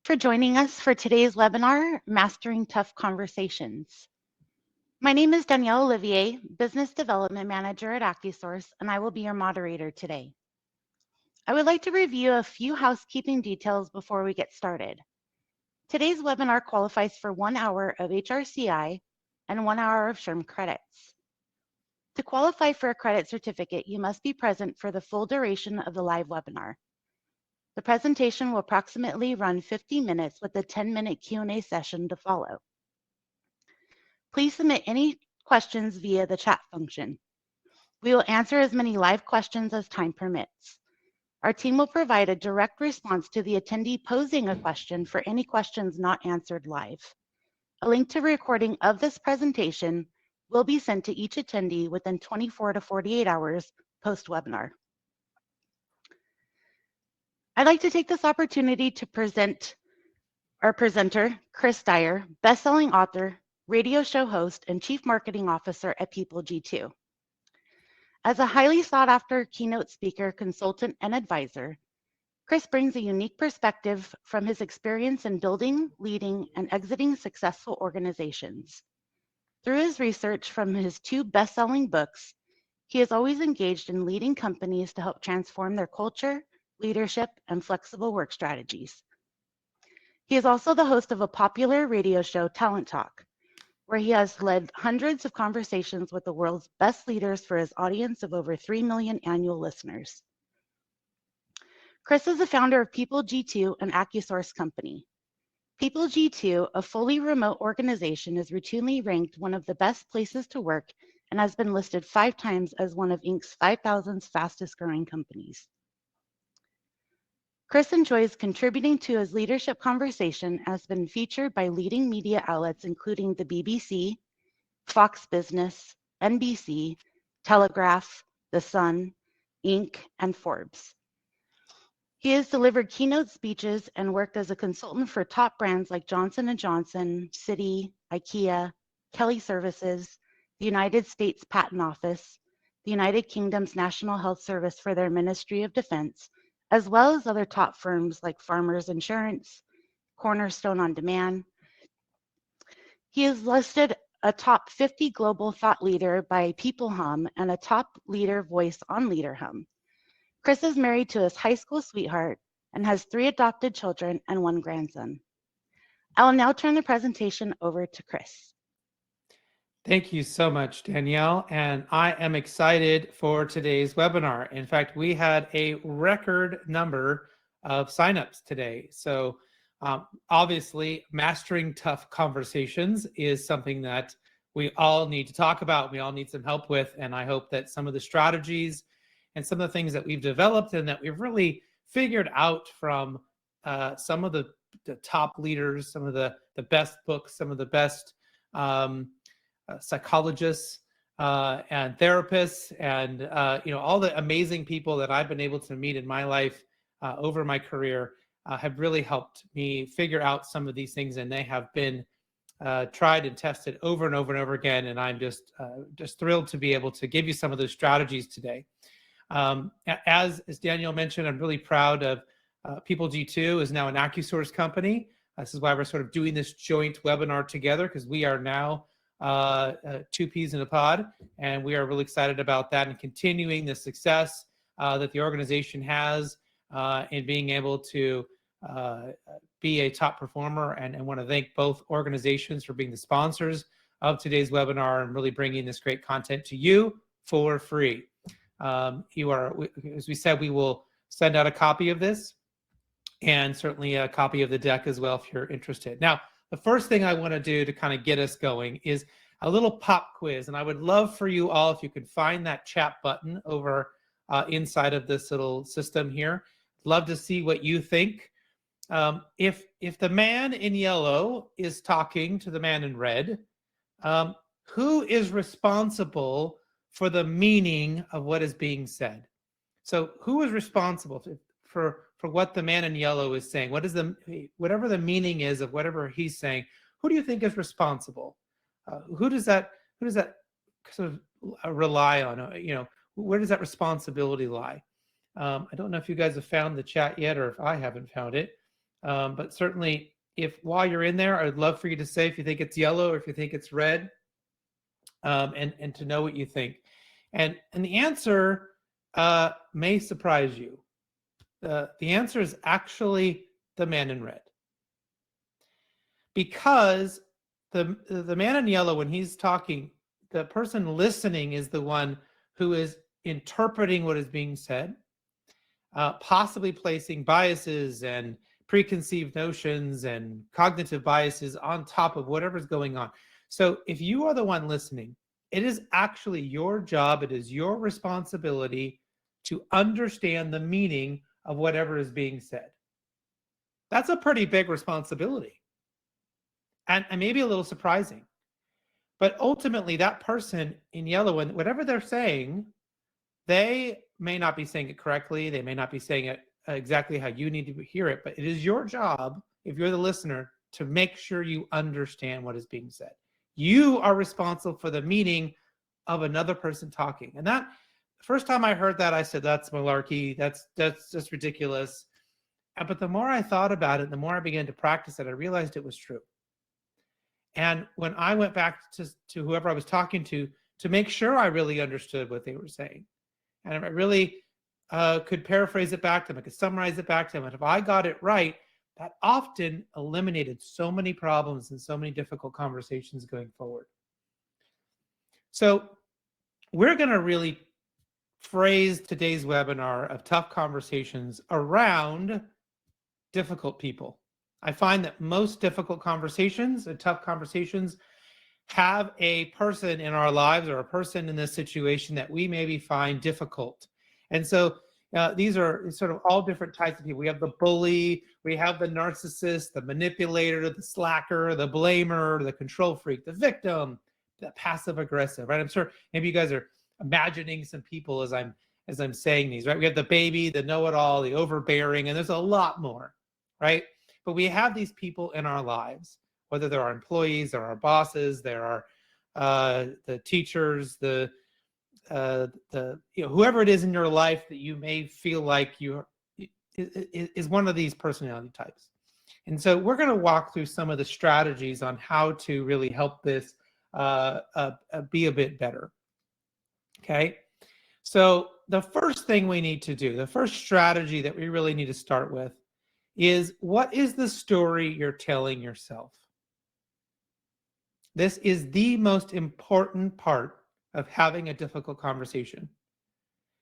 for joining us for today's webinar, Mastering Tough Conversations. My name is Danielle Olivier, Business Development Manager at AccuSource, and I will be your moderator today. I would like to review a few housekeeping details before we get started. Today's webinar qualifies for 1 hour of HRCI and 1 hour of SHRM credits. To qualify for a credit certificate, you must be present for the full duration of the live webinar. The presentation will approximately run 50 minutes with a 10-minute Q&A session to follow. Please submit any questions via the chat function. We will answer as many live questions as time permits. Our team will provide a direct response to the attendee posing a question for any questions not answered live. A link to a recording of this presentation will be sent to each attendee within 24 to 48 hours post-webinar. I'd like to take this opportunity to present our presenter, Chris Dyer, best-selling author, radio show host, and Chief Marketing Officer at People G2. As a highly sought-after keynote speaker, consultant, and advisor, Chris brings a unique perspective from his experience in building, leading, and exiting successful organizations. Through his research from his 2 best-selling books, he is always engaged in leading companies to help transform their culture, leadership, and flexible work strategies. He is also the host of a popular radio show, Talent Talk, where he has led hundreds of conversations with the world's best leaders for his audience of over 3 million annual listeners. Chris is the founder of People G2, an AccuSource company. People G2, a fully remote organization, is routinely ranked one of the best places to work and has been listed 5 times as one of Inc.'s 5,000 fastest growing companies. Chris enjoys contributing to his leadership conversation and has been featured by leading media outlets including the BBC, Fox Business, NBC, Telegraph, The Sun, Inc., and Forbes. He has delivered keynote speeches and worked as a consultant for top brands like Johnson & Johnson, Citi, IKEA, Kelly Services, the United States Patent Office, the United Kingdom's National Health Service for their Ministry of Defense, as well as other top firms like Farmers Insurance, Cornerstone On Demand. He is listed a top 50 global thought leader by PeopleHum and a top leader voice on LeaderHum. Chris is married to his high school sweetheart and has 3 adopted children and 1 grandson. I will now turn the presentation over to Chris. Thank you so much, Danielle, and I am excited for today's webinar. In fact, we had a record number of signups today. So obviously, mastering tough conversations is something that we all need to talk about. We all need some help with, and I hope that some of the strategies and some of the things that we've developed and that we've really figured out from some of the top leaders, some of the best books, some of the best psychologists and therapists and all the amazing people that I've been able to meet in my life over my career have really helped me figure out some of these things, and they have been tried and tested over and over and over again, and I'm just thrilled to be able to give you some of those strategies today. As Danielle mentioned, I'm really proud of People G2 is now an AccuSource company. This is why we're sort of doing this joint webinar together, because we are now 2 peas in a pod, and we are really excited about that and continuing the success that the organization has in being able to be a top performer, and want to thank both organizations for being the sponsors of today's webinar and really bringing this great content to you for free. As we said, we will send out a copy of this and certainly a copy of the deck as well if you're interested. Now, the first thing I want to do to kind of get us going is a little pop quiz, and I would love for you all, if you could find that chat button over inside of this little system here. Love to see what you think. If the man in yellow is talking to the man in red, who is responsible for the meaning of what is being said? So who is responsible for what the man in yellow is saying? Whatever the meaning is of whatever he's saying, who do you think is responsible? Who does that sort of rely on? Where does that responsibility lie? I don't know if you guys have found the chat yet, or if I haven't found it. But certainly, if while you're in there, I'd love for you to say if you think it's yellow or if you think it's red, and to know what you think. And the answer may surprise you. The answer is actually the man in red, because the man in yellow, when he's talking, the person listening is the one who is interpreting what is being said, possibly placing biases and preconceived notions and cognitive biases on top of whatever's going on. So if you are the one listening, it is actually your job, it is your responsibility to understand the meaning of whatever is being said. That's a pretty big responsibility, and maybe a little surprising. But ultimately, that person in yellow, and whatever they're saying, they may not be saying it correctly. They may not be saying it exactly how you need to hear it, but it is your job, if you're the listener, to make sure you understand what is being said. You are responsible for the meaning of another person talking. And that, the first time I heard that, I said, that's malarkey. That's just ridiculous. But the more I thought about it, the more I began to practice it, I realized it was true. And when I went back to whoever I was talking to make sure I really understood what they were saying, and I really could paraphrase it back to them, I could summarize it back to them, and if I got it right, that often eliminated so many problems and so many difficult conversations going forward. So we're going to really phrase today's webinar of tough conversations around difficult people. I find that most difficult conversations and tough conversations have a person in our lives or a person in this situation that we maybe find difficult. And so these are sort of all different types of people. We have the bully, we have the narcissist, the manipulator, the slacker, the blamer, the control freak, the victim, the passive aggressive, right? I'm sure maybe you guys are imagining some people as I'm saying these, right? We have the baby, the know-it-all, the overbearing, and there's a lot more, right? But we have these people in our lives, whether they're our employees or our bosses, there are the teachers, the whoever it is in your life that you may feel like you is one of these personality types. And so we're going to walk through some of the strategies on how to really help this be a bit better. Okay, so the first thing we need to do, the first strategy that we really need to start with, is what is the story you're telling yourself? This is the most important part of having a difficult conversation.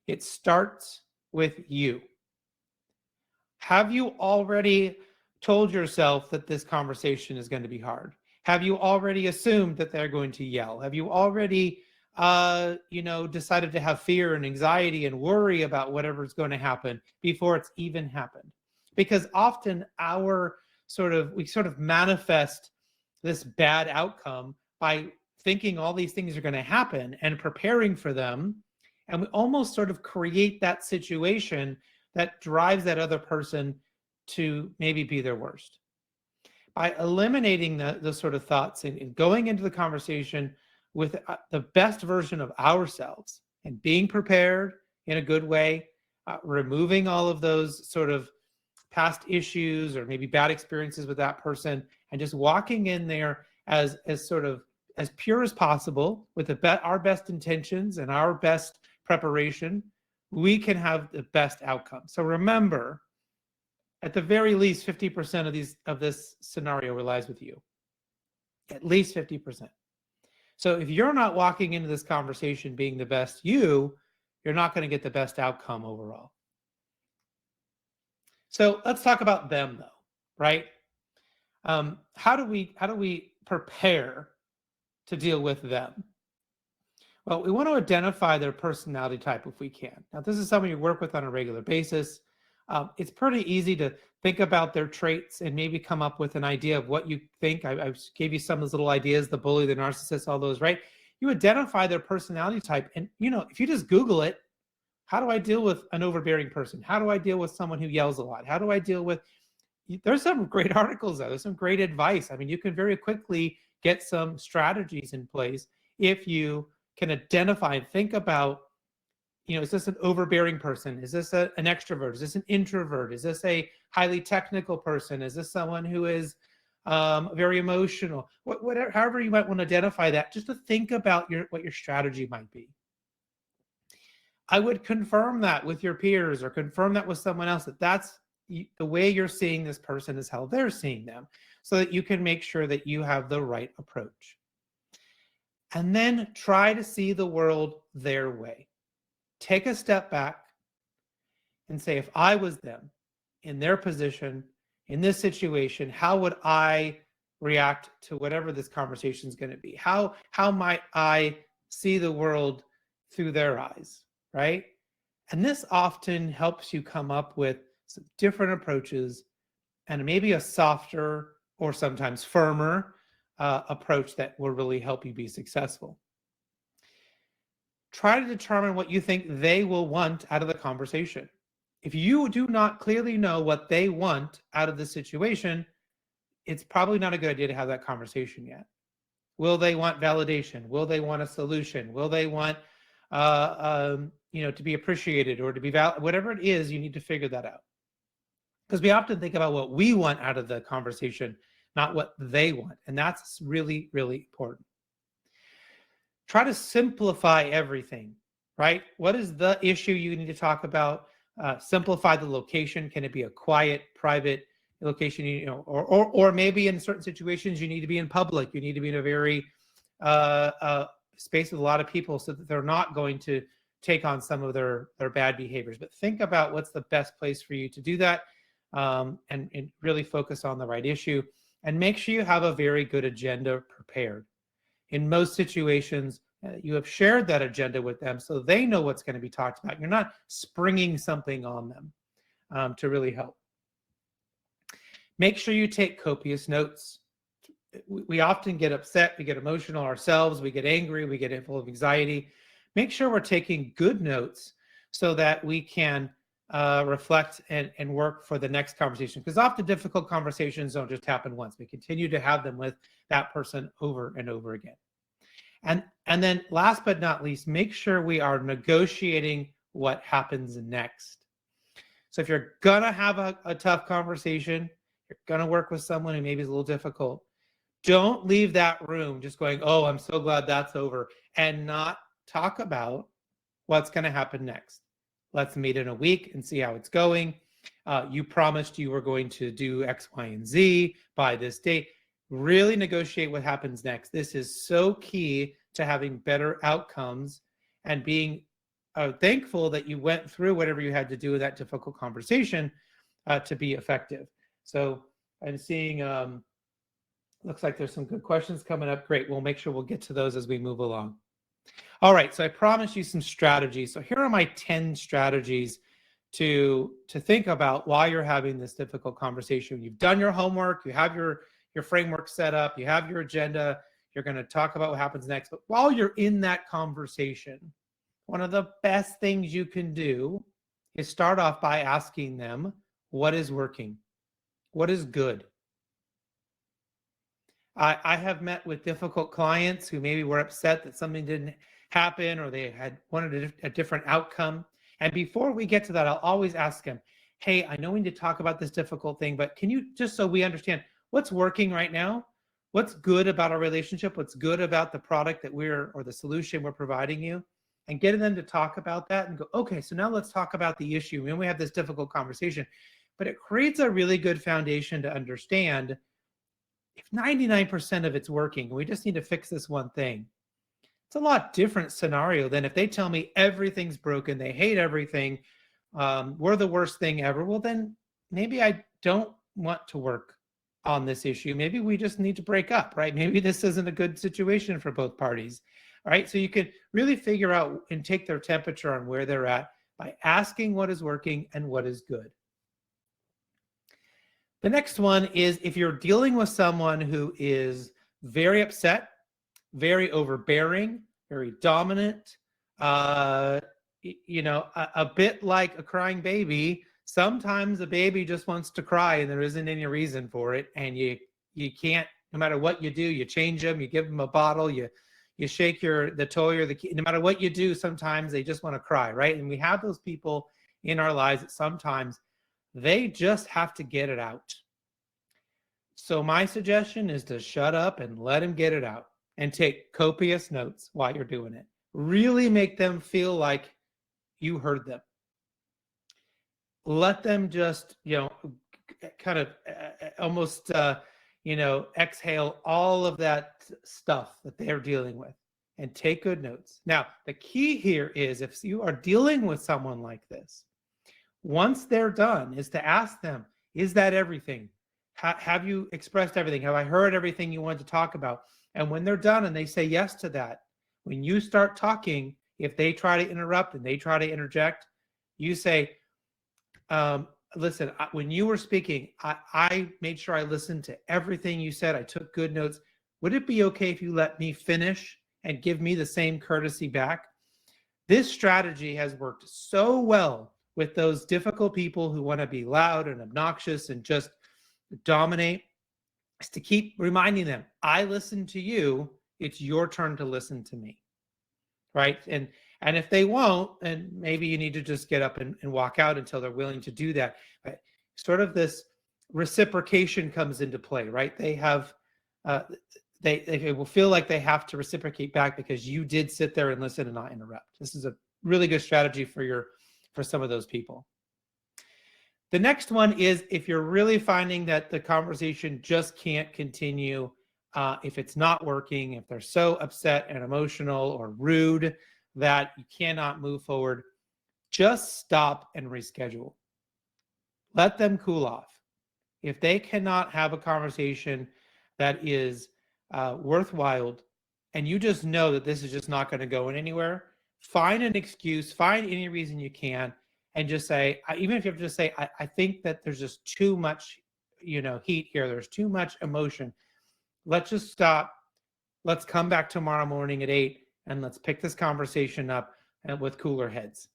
It starts with you. Have you already told yourself that this conversation is going to be hard? Have you already assumed that they're going to yell? Have you already decided to have fear and anxiety and worry about whatever's going to happen before it's even happened? Because often we sort of manifest this bad outcome by thinking all these things are going to happen and preparing for them. And we almost sort of create that situation that drives that other person to maybe be their worst. By eliminating the sort of thoughts and going into the conversation with the best version of ourselves and being prepared in a good way, removing all of those sort of past issues or maybe bad experiences with that person, and just walking in there as pure as possible with our best intentions and our best preparation, we can have the best outcome. So remember, at the very least, 50% of this scenario relies with you. At least 50%. So if you're not walking into this conversation being the best you're not going to get the best outcome overall. So let's talk about them, though, right? How do we prepare to deal with them? Well, we want to identify their personality type if we can. Now, this is something you work with on a regular basis. It's pretty easy to think about their traits and maybe come up with an idea of what you think. I gave you some of those little ideas, the bully, the narcissist, all those, right? You identify their personality type. And, if you just Google it, how do I deal with an overbearing person? How do I deal with someone who yells a lot? How do I deal with, there's some great articles there. There's some great advice. I mean, you can very quickly get some strategies in place if you can identify and think about, is this an overbearing person? Is this an extrovert? Is this an introvert? Is this a highly technical person? Is this someone who is very emotional? Whatever, however you might want to identify that, just to think about what your strategy might be. I would confirm that with your peers or confirm that with someone else, that's the way you're seeing this person is how they're seeing them, so that you can make sure that you have the right approach. And then try to see the world their way. Take a step back and say, if I was them in their position, in this situation, how would I react to whatever this conversation is going to be? How might I see the world through their eyes, right? And this often helps you come up with some different approaches and maybe a softer or sometimes firmer approach that will really help you be successful. Try to determine what you think they will want out of the conversation. If you do not clearly know what they want out of the situation, it's probably not a good idea to have that conversation yet. Will they want validation? Will they want a solution? Will they want to be appreciated or to be whatever it is, you need to figure that out. Because we often think about what we want out of the conversation, not what they want. And that's really, really important. Try to simplify everything, right? What is the issue you need to talk about? Simplify the location. Can it be a quiet, private location? Or maybe in certain situations you need to be in public. You need to be in a very space with a lot of people, so that they're not going to take on some of their bad behaviors. But think about what's the best place for you to do that, and really focus on the right issue, and make sure you have a very good agenda prepared. In most situations, you have shared that agenda with them, so they know what's going to be talked about. You're not springing something on them to really help. Make sure you take copious notes. We often get upset, we get emotional ourselves, we get angry, we get full of anxiety. Make sure we're taking good notes so that we can reflect and work for the next conversation. Because often difficult conversations don't just happen once. We continue to have them with that person over and over again. And then last but not least, make sure we are negotiating what happens next. So if you're gonna have a tough conversation, you're gonna work with someone who maybe is a little difficult, don't leave that room just going, oh, I'm so glad that's over, and not talk about what's going to happen next. Let's meet in a week and see how it's going. You promised you were going to do X, Y, and Z by this date. Really negotiate what happens next. This is so key to having better outcomes and being thankful that you went through whatever you had to do with that difficult conversation to be effective. So I'm seeing looks like there's some good questions coming up. Great. We'll make sure we'll get to those as we move along. All right. So I promised you some strategies. So here are my 10 strategies to think about while you're having this difficult conversation. You've done your homework. You have your framework set up. You have your agenda. You're going to talk about what happens next. But while you're in that conversation, one of the best things you can do is start off by asking them, what is working? What is good? I have met with difficult clients who maybe were upset that something didn't happen or they had wanted a different outcome. And before we get to that, I'll always ask them, hey, I know we need to talk about this difficult thing, but can you, just so we understand, what's working right now? What's good about our relationship? What's good about the product that or the solution we're providing you? And getting them to talk about that and go, okay, so now let's talk about the issue. When we have this difficult conversation, but it creates a really good foundation to understand if 99% of it's working, we just need to fix this one thing. It's a lot different scenario than if they tell me everything's broken, they hate everything, we're the worst thing ever. Well, then maybe I don't want to work on this issue. Maybe we just need to break up, right? Maybe this isn't a good situation for both parties, all right? So you could really figure out and take their temperature on where they're at by asking what is working and what is good. The next one is if you're dealing with someone who is very upset, very overbearing, very dominant, a bit like a crying baby. Sometimes a baby just wants to cry and there isn't any reason for it. And you can't, no matter what you do, you change them, you give them a bottle, you you shake the toy or the key, no matter what you do, sometimes they just want to cry, right? And we have those people in our lives that sometimes they just have to get it out. So my suggestion is to shut up and let them get it out and take copious notes while you're doing it. Really make them feel like you heard them. Let them just, kind of almost, exhale all of that stuff that they're dealing with and take good notes. Now, the key here is if you are dealing with someone like this, once they're done, is to ask them, is that everything? Have you expressed everything? Have I heard everything you wanted to talk about? And when they're done and they say yes to that, when you start talking, if they try to interrupt and they try to interject, you say, listen, when you were speaking, I made sure I listened to everything you said. I took good notes. Would it be okay if you let me finish and give me the same courtesy back? This strategy has worked so well with those difficult people who want to be loud and obnoxious and just dominate, is to keep reminding them, I listened to you, it's your turn to listen to me, right? And if they won't, then maybe you need to just get up and walk out until they're willing to do that. But sort of this reciprocation comes into play, right? They have, they will feel like they have to reciprocate back because you did sit there and listen and not interrupt. This is a really good strategy for some of those people. The next one is if you're really finding that the conversation just can't continue, if it's not working, if they're so upset and emotional or rude that you cannot move forward, just stop and reschedule. Let them cool off. If they cannot have a conversation that is worthwhile, and you just know that this is just not going to go anywhere, find an excuse, find any reason you can, and just say, even if you have to just say, I think that there's just too much, heat here. There's too much emotion. Let's just stop. Let's come back tomorrow morning at 8 and let's pick this conversation up with cooler heads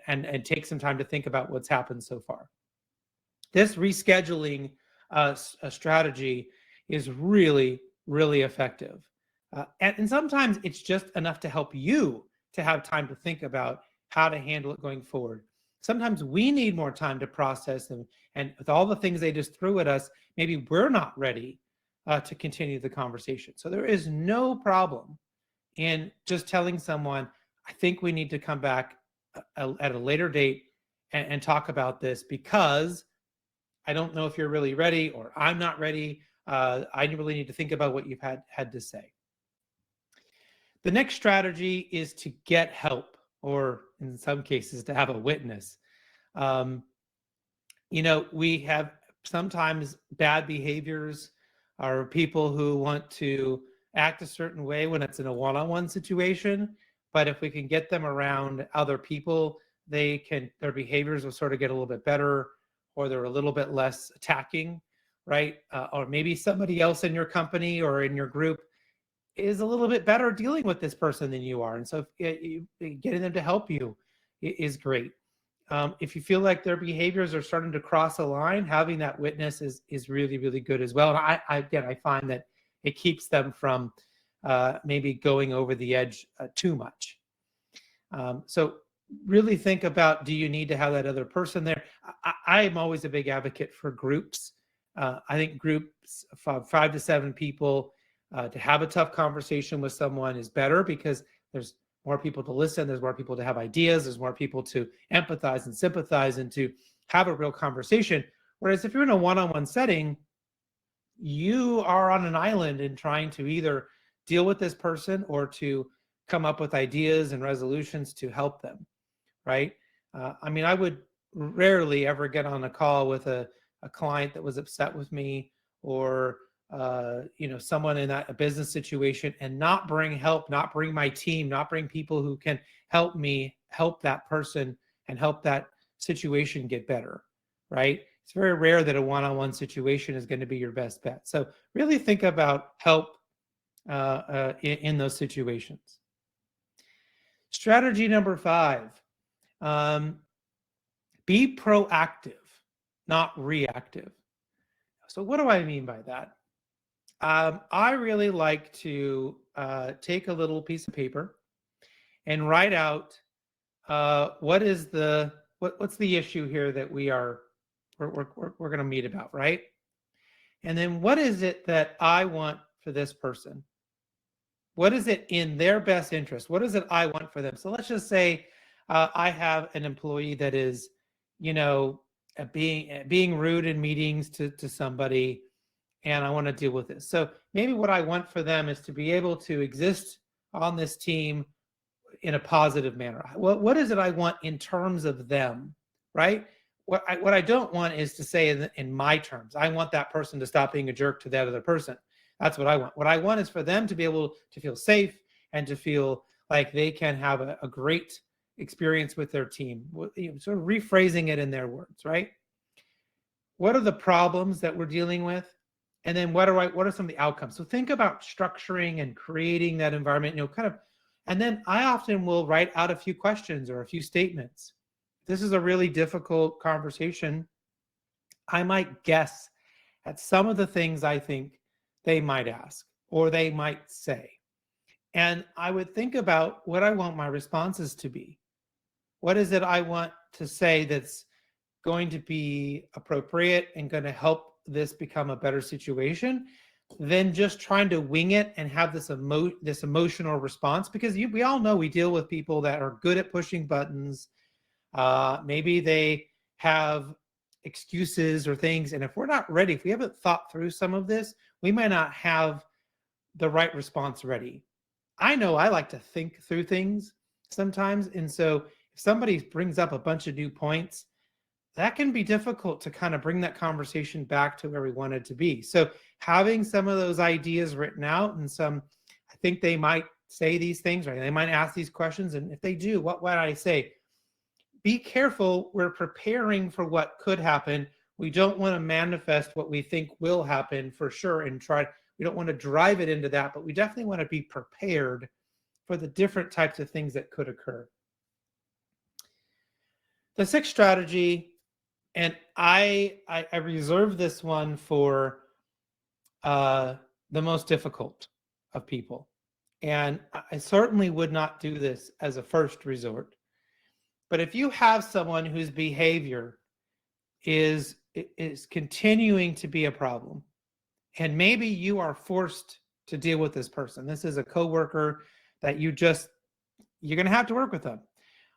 and take some time to think about what's happened so far. This rescheduling strategy is really, really effective. And sometimes it's just enough to help you to have time to think about how to handle it going forward. Sometimes we need more time to process them. And with all the things they just threw at us, maybe we're not ready to continue the conversation. So there is no problem in just telling someone, I think we need to come back at a later date and talk about this because I don't know if you're really ready or I'm not ready. I really need to think about what you've had to say. The next strategy is to get help, or in some cases to have a witness. We have sometimes bad behaviors or people who want to act a certain way when it's in a one-on-one situation. But if we can get them around other people, their behaviors will sort of get a little bit better, or they're a little bit less attacking, right? Or maybe somebody else in your company or in your group is a little bit better dealing with this person than you are. And so getting them to help you is great. If you feel like their behaviors are starting to cross a line, having that witness is really, really good as well. And I find that it keeps them from maybe going over the edge too much. So really think about, do you need to have that other person there? I am always a big advocate for groups. I think groups of 5 to 7 people to have a tough conversation with someone is better because there's more people to listen, there's more people to have ideas, there's more people to empathize and sympathize and to have a real conversation. Whereas if you're in a one-on-one setting, you are on an island and trying to either deal with this person or to come up with ideas and resolutions to help them, right? I would rarely ever get on a call with a client that was upset with me or someone in a business situation and not bring help, not bring my team, not bring people who can help me help that person and help that situation get better, right? It's very rare that a one-on-one situation is going to be your best bet. So really think about help in those situations. Strategy number 5, be proactive, not reactive. So what do I mean by that? I really like to take a little piece of paper and write out what's the issue here that we're going to meet about, right? And then what is it that I want for this person? What is it in their best interest? What is it I want for them? So let's just say I have an employee that is, being rude in meetings to somebody, and I want to deal with this. So maybe what I want for them is to be able to exist on this team in a positive manner. What is it I want in terms of them, right? What I don't want is to say in my terms. I want that person to stop being a jerk to that other person. That's what I want. What I want is for them to be able to feel safe and to feel like they can have a great experience with their team. Sort of rephrasing it in their words, right? What are the problems that we're dealing with? And then what are some of the outcomes? So think about structuring and creating that environment, and then I often will write out a few questions or a few statements. This is a really difficult conversation. I might guess at some of the things I think they might ask or they might say. And I would think about what I want my responses to be. What is it I want to say that's going to be appropriate and going to help this become a better situation than just trying to wing it and have this emotional response? Because we all know we deal with people that are good at pushing buttons. Maybe they have excuses or things. And if we're not ready, if we haven't thought through some of this, we might not have the right response ready. I know I like to think through things sometimes. And so if somebody brings up a bunch of new points, that can be difficult to kind of bring that conversation back to where we want it to be. So having some of those ideas written out, and I think they might say these things, right? They might ask these questions. And if they do, what would I say? Be careful. We're preparing for what could happen. We don't want to manifest what we think will happen for sure and we don't want to drive it into that, but we definitely want to be prepared for the different types of things that could occur. The sixth strategy, and I reserve this one for the most difficult of people. And I certainly would not do this as a first resort. But if you have someone whose behavior is continuing to be a problem, and maybe you are forced to deal with this person. This is a coworker that you're going to have to work with them.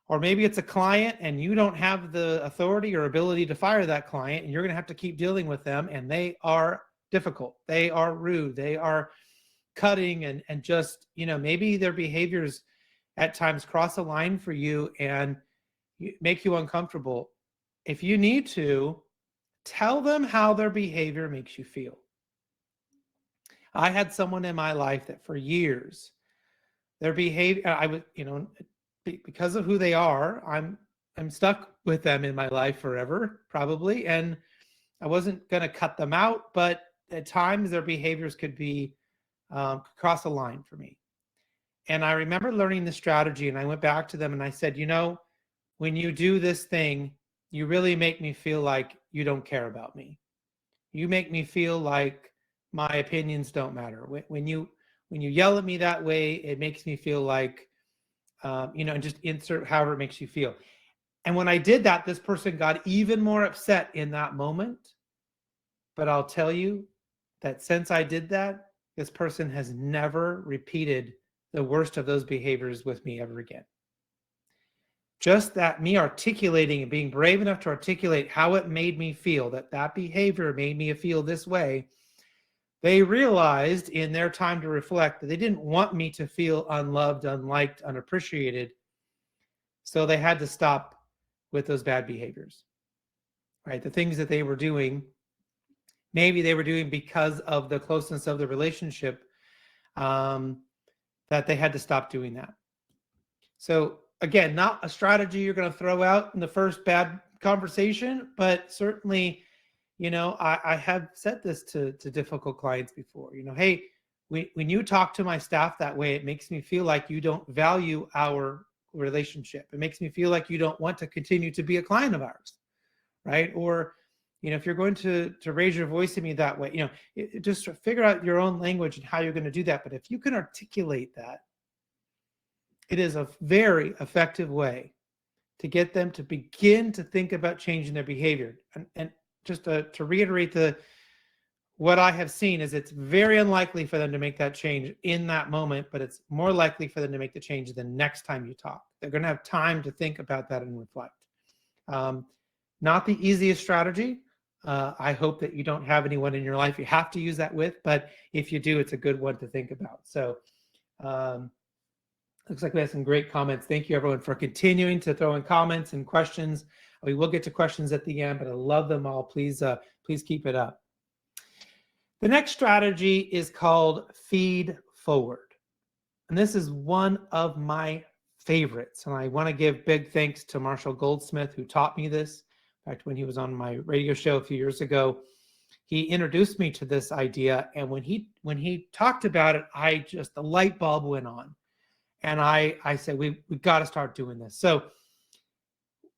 Or maybe it's a client and you don't have the authority or ability to fire that client, and you're going to have to keep dealing with them, and they are difficult. They are rude. They are cutting and just, maybe their behaviors at times cross a line for you and make you uncomfortable. If you need to, tell them how their behavior makes you feel. I had someone in my life that for years, their behavior, because of who they are, I'm stuck with them in my life forever, probably. And I wasn't going to cut them out, but at times their behaviors could be cross a line for me. And I remember learning the strategy, and I went back to them and I said, when you do this thing, you really make me feel like you don't care about me. You make me feel like my opinions don't matter. When you yell at me that way, it makes me feel like, and just insert however it makes you feel. And when I did that, this person got even more upset in that moment. But I'll tell you that since I did that, this person has never repeated the worst of those behaviors with me ever again. Just that me articulating and being brave enough to articulate how it made me feel, that behavior made me feel this way, they realized in their time to reflect that they didn't want me to feel unloved, unliked, unappreciated. So they had to stop with those bad behaviors, right? The things that they were doing, maybe they were doing because of the closeness of the relationship, that they had to stop doing that. So again, not a strategy you're going to throw out in the first bad conversation, but certainly, I have said this to difficult clients before, hey, when you talk to my staff that way, it makes me feel like you don't value our relationship. It makes me feel like you don't want to continue to be a client of ours, right? Or If you're going to raise your voice at me that way, just figure out your own language and how you're going to do that. But if you can articulate that, it is a very effective way to get them to begin to think about changing their behavior. And just to reiterate what I have seen is it's very unlikely for them to make that change in that moment, but it's more likely for them to make the change the next time you talk. They're going to have time to think about that and reflect. Not the easiest strategy. I hope that you don't have anyone in your life you have to use that with, but if you do, it's a good one to think about. So looks like we have some great comments. Thank you everyone for continuing to throw in comments and questions. We will get to questions at the end, but I love them all. Please keep it up. The next strategy is called feed forward. And this is one of my favorites. And I want to give big thanks to Marshall Goldsmith, who taught me this. In fact, when he was on my radio show a few years ago, he introduced me to this idea. And when he talked about it, the light bulb went on. And I said, we've got to start doing this. So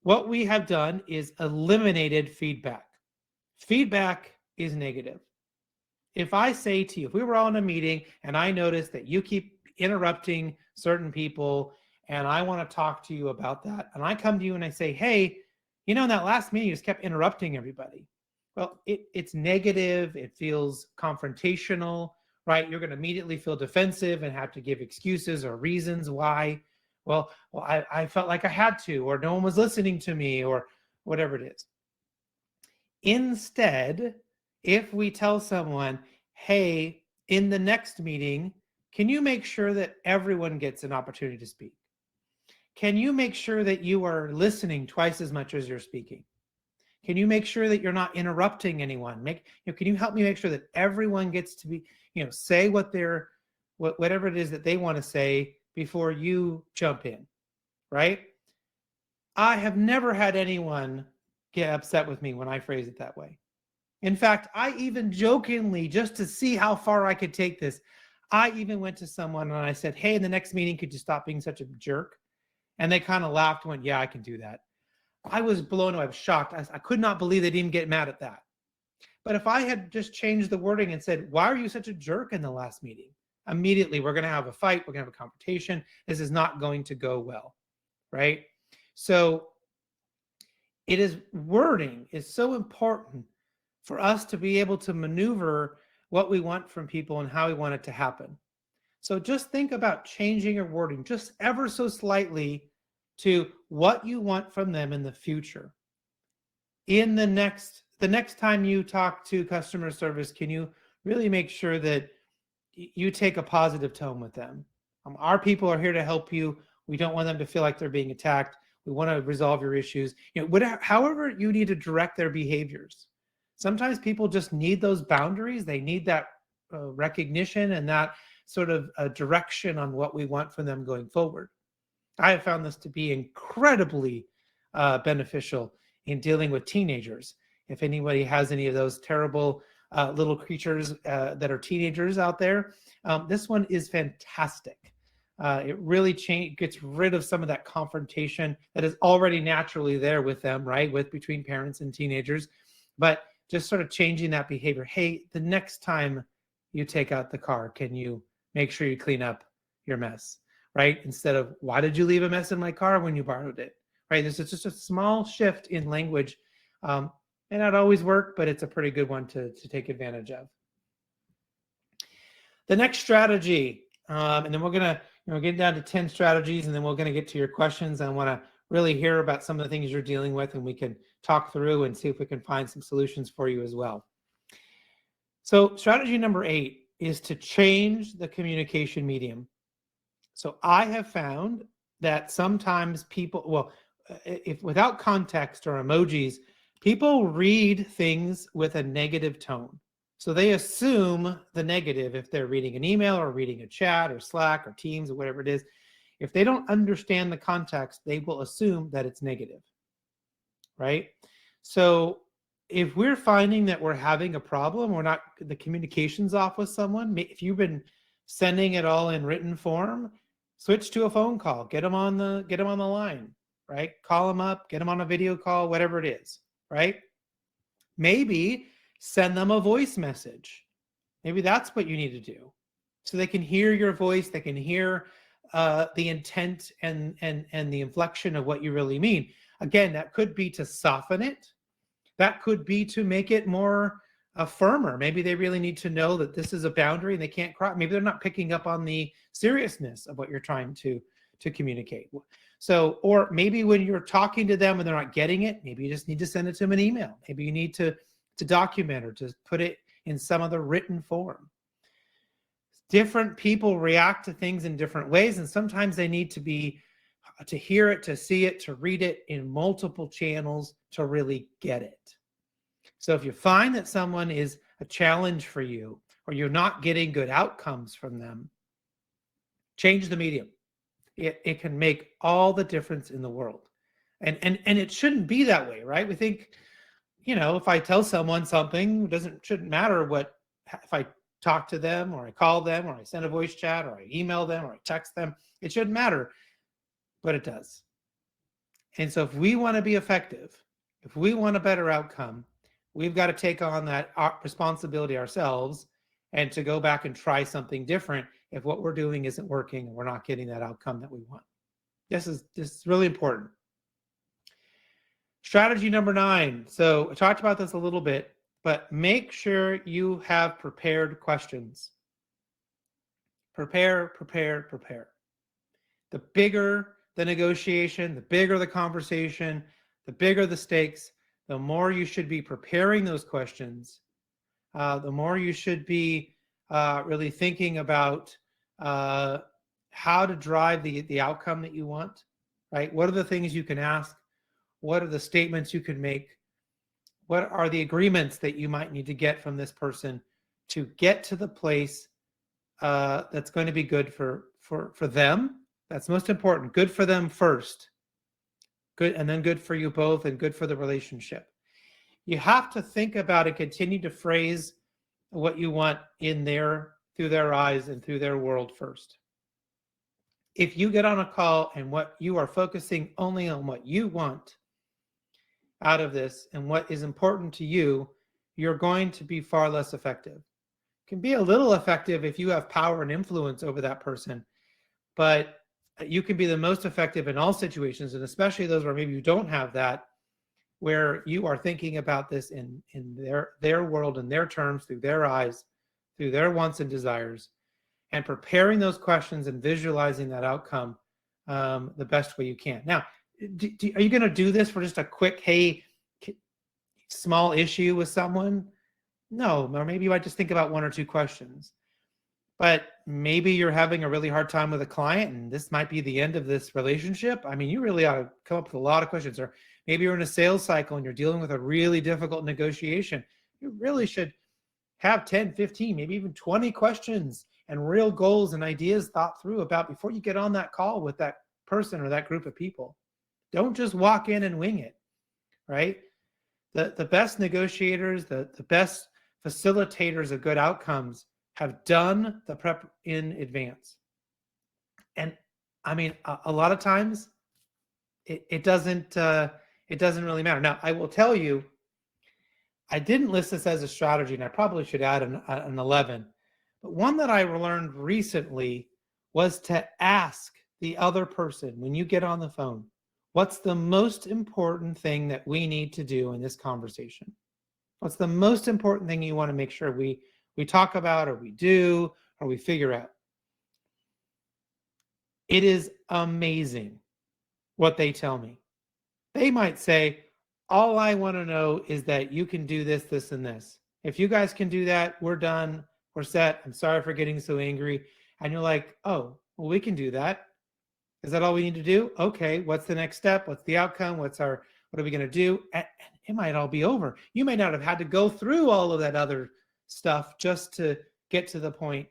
what we have done is eliminated feedback. Feedback is negative. If I say to you, if we were all in a meeting and I notice that you keep interrupting certain people and I want to talk to you about that, and I come to you and I say, hey, in that last meeting, you just kept interrupting everybody. Well, it's negative. It feels confrontational, right? You're going to immediately feel defensive and have to give excuses or reasons why. Well, I felt like I had to, or no one was listening to me, or whatever it is. Instead, if we tell someone, hey, in the next meeting, can you make sure that everyone gets an opportunity to speak? Can you make sure that you are listening twice as much as you're speaking? Can you make sure that you're not interrupting anyone? Can you help me make sure that everyone gets to be, say whatever it is that they want to say before you jump in, right? I have never had anyone get upset with me when I phrase it that way. In fact, I even jokingly, just to see how far I could take this, I even went to someone and I said, hey, in the next meeting, could you stop being such a jerk? And they kind of laughed and went, yeah, I can do that. I was blown away. I was shocked. I could not believe they didn't get mad at that. But if I had just changed the wording and said, why are you such a jerk in the last meeting? Immediately, we're going to have a fight. We're going to have a confrontation. This is not going to go well, right? So wording is so important for us to be able to maneuver what we want from people and how we want it to happen. So just think about changing your wording just ever so slightly to what you want from them in the future. In the next time you talk to customer service, can you really make sure that you take a positive tone with them? Our people are here to help you. We don't want them to feel like they're being attacked. We want to resolve your issues. However you need to direct their behaviors. Sometimes people just need those boundaries. They need that recognition and that sort of direction on what we want from them going forward. I have found this to be incredibly beneficial in dealing with teenagers. If anybody has any of those terrible little creatures that are teenagers out there, this one is fantastic. It really gets rid of some of that confrontation that is already naturally there with them, right? Between parents and teenagers, but just sort of changing that behavior. Hey, the next time you take out the car, can you make sure you clean up your mess, right? Instead of, why did you leave a mess in my car when you borrowed it, right? This is just a small shift in language. May not always work, but it's a pretty good one to take advantage of. The next strategy, and then we're going to get down to 10 strategies, and then we're going to get to your questions. I want to really hear about some of the things you're dealing with, and we can talk through and see if we can find some solutions for you as well. So strategy number 8 is to change the communication medium. So I have found that sometimes people, if without context or emojis, people read things with a negative tone. So they assume the negative if they're reading an email or reading a chat or Slack or Teams or whatever it is. If they don't understand the context, they will assume that it's negative, right? So if we're finding that we're having a problem, the communication's off with someone, if you've been sending it all in written form, switch to a phone call, get them on the line, right? Call them up, get them on a video call, whatever it is, right? Maybe send them a voice message. Maybe that's what you need to do, so they can hear your voice. They can hear the intent and the inflection of what you really mean. Again, that could be to soften it. That could be to make it more firmer. Maybe they really need to know that this is a boundary and they can't cross. Maybe they're not picking up on the seriousness of what you're trying to communicate. So, or maybe when you're talking to them and they're not getting it, maybe you just need to send it to them an email. Maybe you need to document or to put it in some other written form. Different people react to things in different ways, and sometimes they need to hear it, to see it, to read it in multiple channels to really get it. So if you find that someone is a challenge for you, or you're not getting good outcomes from them, change the medium. It can make all the difference in the world. And it shouldn't be that way, right? We think, if I tell someone something, shouldn't matter if I talk to them or I call them or I send a voice chat or I email them or I text them. It shouldn't matter, but it does. And so if we want to be effective, if we want a better outcome, we've got to take on that responsibility ourselves and to go back and try something different if what we're doing isn't working and we're not getting that outcome that we want. This is really important. Strategy number 9. So I talked about this a little bit, but make sure you have prepared questions. Prepare. The bigger the negotiation, the bigger the conversation, the bigger the stakes, the more you should be preparing those questions, the more you should be really thinking about how to drive the outcome that you want, right? What are the things you can ask? What are the statements you can make? What are the agreements that you might need to get from this person to get to the place that's going to be good for them? That's most important. Good for them first. Good, and then good for you both, and good for the relationship. You have to think about and continue to phrase what you want through their eyes and through their world first. If you get on a call and what you are focusing only on what you want out of this and what is important to you, you're going to be far less effective. It can be a little effective if you have power and influence over that person, but you can be the most effective in all situations, and especially those where maybe you don't have that, where you are thinking about this in their world, in their terms, through their eyes, through their wants and desires, and preparing those questions and visualizing that outcome the best way you can. Now, are you going to do this for just a quick, hey, small issue with someone? No, or maybe you might just think about 1 or 2 questions. But maybe you're having a really hard time with a client and this might be the end of this relationship. I mean, you really ought to come up with a lot of questions. Or maybe you're in a sales cycle and you're dealing with a really difficult negotiation. You really should have 10, 15, maybe even 20 questions and real goals and ideas thought through about before you get on that call with that person or that group of people. Don't just walk in and wing it, right? The best negotiators, the best facilitators of good outcomes have done the prep in advance. And I mean, a lot of times it doesn't really matter. Now, I will tell you, I didn't list this as a strategy, and I probably should add an 11. But one that I learned recently was to ask the other person when you get on the phone, what's the most important thing that we need to do in this conversation? What's the most important thing you want to make sure we talk about, or we do, or we figure out? It is amazing what they tell me. They might say, all I want to know is that you can do this, this, and this. If you guys can do that, we're done. We're set. I'm sorry for getting so angry. And you're like, oh, well, we can do that. Is that all we need to do? Okay, what's the next step? What's the outcome? What are we going to do? And it might all be over. You may not have had to go through all of that other stuff just to get to the point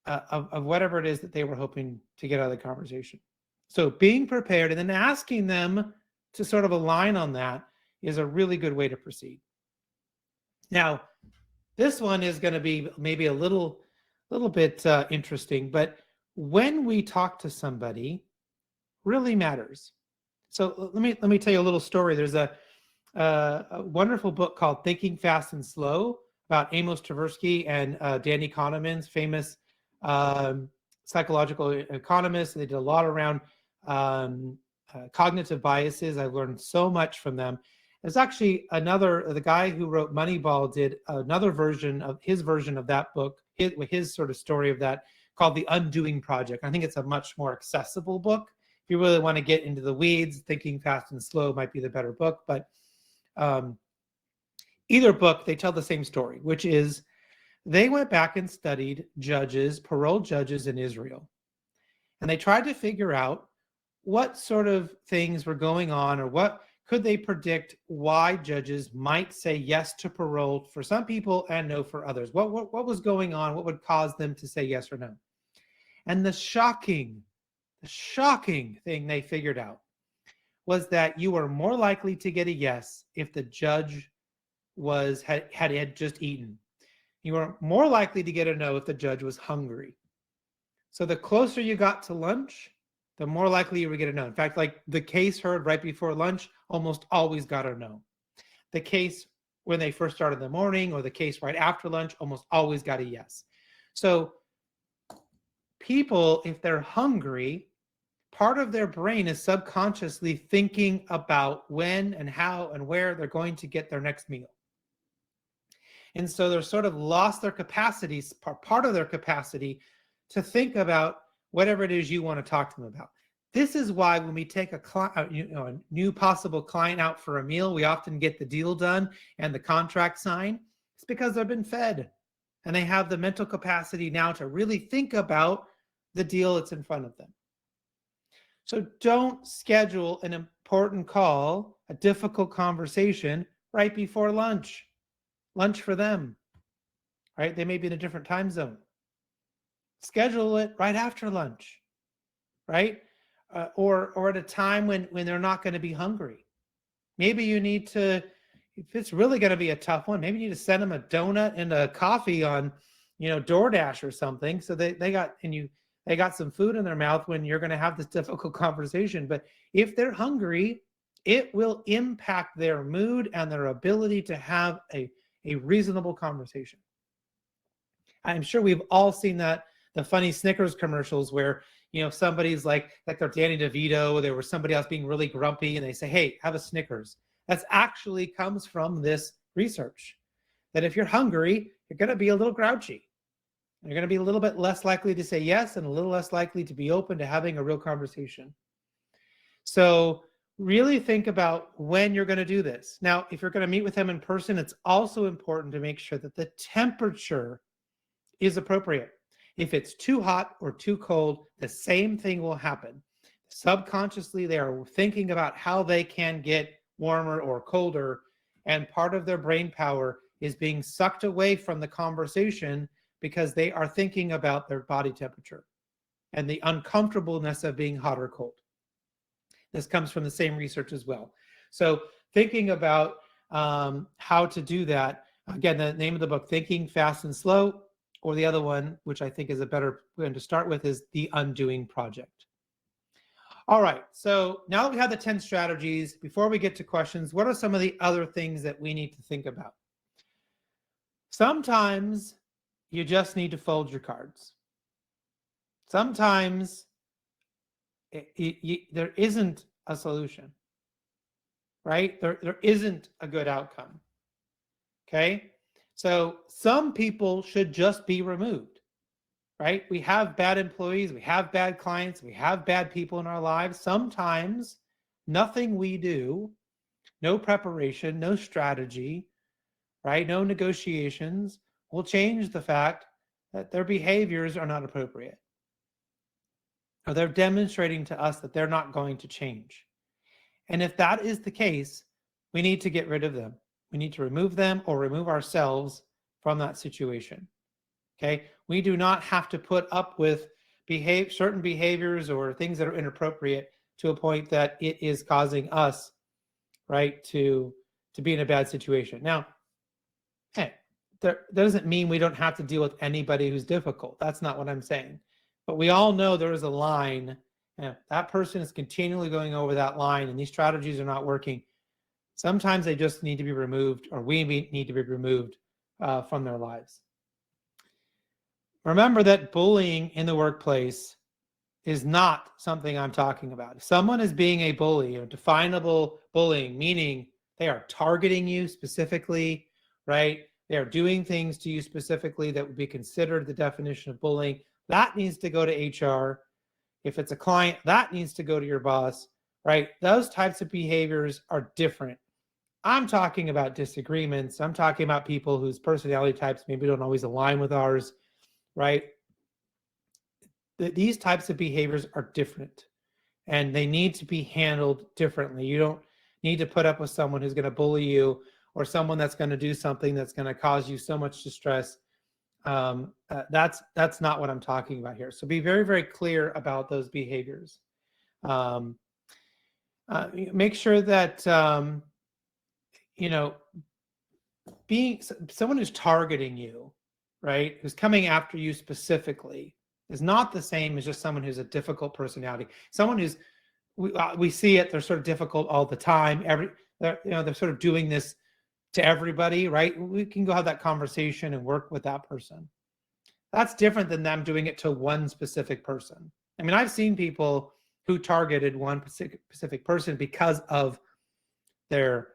of whatever it is that they were hoping to get out of the conversation. So being prepared and then asking them to sort of align on that is a really good way to proceed. Now, this one is going to be maybe a little bit interesting, but when we talk to somebody really matters. So let me tell you a little story. There's a a wonderful book called Thinking Fast and Slow about Amos Tversky and Danny Kahneman's famous psychological economists. They did a lot around cognitive biases. I learned so much from them. There's actually the guy who wrote Moneyball did another version of that book, his sort of story of that, called The Undoing Project. I think it's a much more accessible book. If you really want to get into the weeds, Thinking Fast and Slow might be the better book. But either book, they tell the same story, which is they went back and studied parole judges in Israel. And they tried to figure out what sort of things were going on, or what could they predict why judges might say yes to parole for some people and no for others. What was going on? What would cause them to say yes or no? And the shocking thing they figured out was that you were more likely to get a yes if the judge had just eaten. You were more likely to get a no if the judge was hungry. So the closer you got to lunch, the more likely you would get a no. In fact, like the case heard right before lunch almost always got a no. The case when they first started in the morning, or the case right after lunch, almost always got a yes. So people, if they're hungry, part of their brain is subconsciously thinking about when and how and where they're going to get their next meal. And so they're sort of lost their capacity, part of their capacity, to think about whatever it is you want to talk to them about. This is why when we take a new possible client out for a meal, we often get the deal done and the contract signed. It's because they've been fed and they have the mental capacity now to really think about the deal that's in front of them. So don't schedule an important call, a difficult conversation right before lunch for them, right? They may be in a different time zone. Schedule it right after lunch, right? Or at a time when they're not going to be hungry. Maybe you need to, if it's really going to be a tough one, maybe you need to send them a donut and a coffee on, DoorDash or something. So they got some food in their mouth when you're going to have this difficult conversation. But if they're hungry, it will impact their mood and their ability to have a reasonable conversation. I'm sure we've all seen that, the funny Snickers commercials where, somebody's like they're Danny DeVito, there was somebody else being really grumpy and they say, hey, have a Snickers. That's actually comes from this research, that if you're hungry, you're going to be a little grouchy. You're going to be a little bit less likely to say yes and a little less likely to be open to having a real conversation. So really think about when you're going to do this. Now, if you're going to meet with them in person, it's also important to make sure that the temperature is appropriate. If it's too hot or too cold, the same thing will happen. Subconsciously, they are thinking about how they can get warmer or colder, and part of their brain power is being sucked away from the conversation because they are thinking about their body temperature and the uncomfortableness of being hot or cold. This comes from the same research as well. So thinking about how to do that, again, the name of the book, Thinking Fast and Slow, or the other one, which I think is a better one to start with, is The Undoing Project. All right, so now that we have the 10 strategies, before we get to questions, what are some of the other things that we need to think about? Sometimes you just need to fold your cards. Sometimes there isn't a solution, right? There isn't a good outcome, okay? So some people should just be removed, right? We have bad employees, we have bad clients, we have bad people in our lives. Sometimes nothing we do, no preparation, no strategy, right? No negotiations will change the fact that their behaviors are not appropriate, or they're demonstrating to us that they're not going to change. And if that is the case, we need to get rid of them. We need to remove them or remove ourselves from that situation. Okay? We do not have to put up with certain behaviors or things that are inappropriate to a point that it is causing us, right, to be in a bad situation. Now, hey, that doesn't mean we don't have to deal with anybody who's difficult. That's not what I'm saying. But we all know there is a line, and if that person is continually going over that line and these strategies are not working, Sometimes they just need to be removed, or we need to be removed from their lives. Remember that bullying in the workplace is not something I'm talking about. If someone is being a bully, or definable bullying, meaning they are targeting you specifically, right? They are doing things to you specifically that would be considered the definition of bullying. That needs to go to HR. If it's a client, that needs to go to your boss, right? Those types of behaviors are different. I'm talking about disagreements. I'm talking about people whose personality types maybe don't always align with ours, right? These types of behaviors are different and they need to be handled differently. You don't need to put up with someone who's going to bully you or someone that's going to do something that's going to cause you so much distress. That's not what I'm talking about here. So be very, very clear about those behaviors. Make sure that, being someone who's targeting you, right, who's coming after you specifically, is not the same as just someone who's a difficult personality. Someone who's, we see it, they're sort of difficult all the time. They're sort of doing this to everybody, right? We can go have that conversation and work with that person. That's different than them doing it to one specific person. I mean, I've seen people who targeted one specific person because of their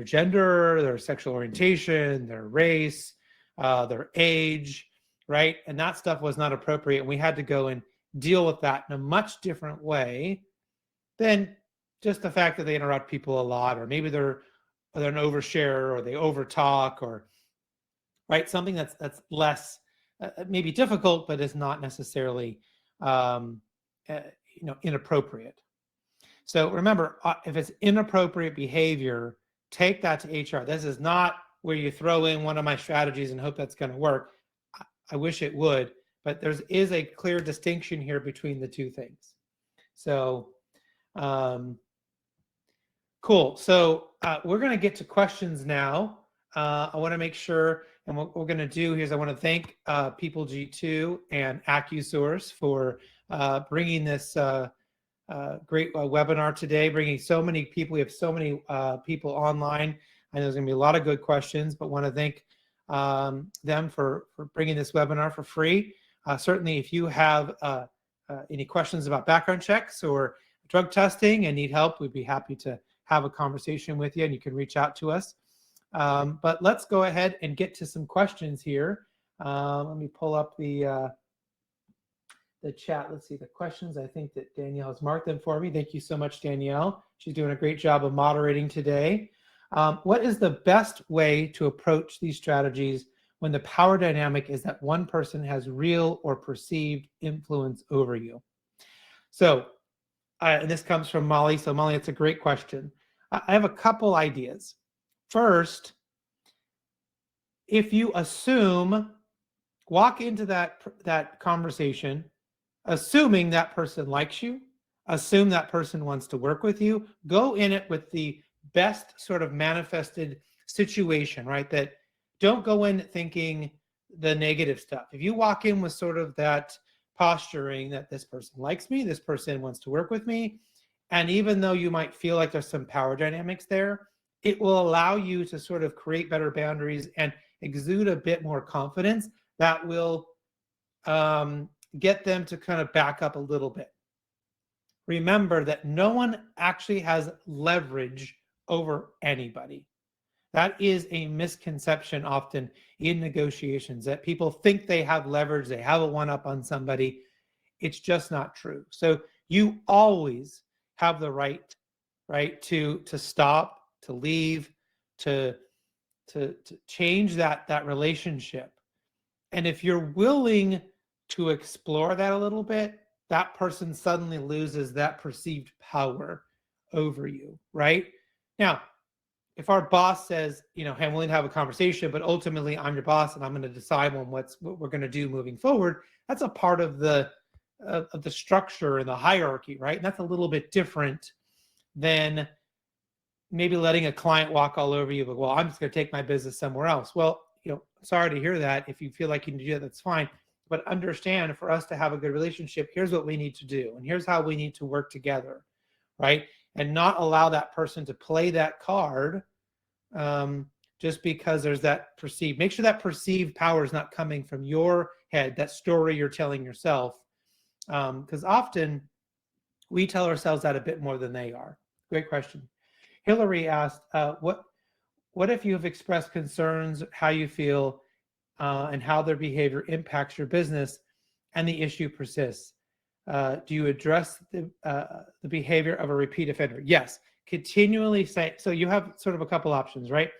gender, their sexual orientation, their race, their age, right? And that stuff was not appropriate. And we had to go and deal with that in a much different way than just the fact that they interrupt people a lot, or maybe they're an overshare, or they overtalk, or right, something that's less maybe difficult, but is not necessarily inappropriate. So remember, if it's inappropriate behavior, take that to HR. This is not where you throw in one of my strategies and hope that's going to work. I wish it would, but there is a clear distinction here between the two things. So, cool. So we're going to get to questions now. I want to make sure, and what we're going to do here is I want to thank People G2 and AccuSource for bringing this great webinar today, bringing so many people. We have so many people online. I know there's going to be a lot of good questions, but want to thank them for bringing this webinar for free. Certainly, if you have any questions about background checks or drug testing and need help, we'd be happy to have a conversation with you, and you can reach out to us. But let's go ahead and get to some questions here. Let me pull up the chat. Let's see the questions. I think that Danielle has marked them for me. Thank you so much, Danielle. She's doing a great job of moderating today. What is the best way to approach these strategies when the power dynamic is that one person has real or perceived influence over you? So, and this comes from Molly. So Molly, it's a great question. I have a couple ideas. First, if you walk into that conversation, assuming that person likes you, assume that person wants to work with you, go in it with the best sort of manifested situation, right? That don't go in thinking the negative stuff. If you walk in with sort of that posturing that this person likes me, this person wants to work with me, and even though you might feel like there's some power dynamics there, it will allow you to sort of create better boundaries and exude a bit more confidence that will get them to kind of back up a little bit. Remember that no one actually has leverage over anybody. That is a misconception often in negotiations, that people think they have leverage, they have a one-up on somebody. It's just not true. So you always have the right to stop, to leave, to change that relationship. And if you're willing to explore that a little bit, that person suddenly loses that perceived power over you, right? Now, if our boss says, hey, I'm willing to have a conversation, but ultimately I'm your boss and I'm going to decide on what we're going to do moving forward, that's a part of the structure and the hierarchy, right? And that's a little bit different than maybe letting a client walk all over you, but, well, I'm just going to take my business somewhere else. Well, sorry to hear that. If you feel like you can do that, that's fine. But understand, for us to have a good relationship, here's what we need to do. And here's how we need to work together, right? and not allow that person to play that card just because there's that perceived. Make sure that perceived power is not coming from your head, that story you're telling yourself, because often we tell ourselves that a bit more than they are. Great question. Hillary asked, what if you have expressed concerns, how you feel, and how their behavior impacts your business, and the issue persists? Do you address the behavior of a repeat offender? Yes. Continually say, so you have sort of a couple options, right?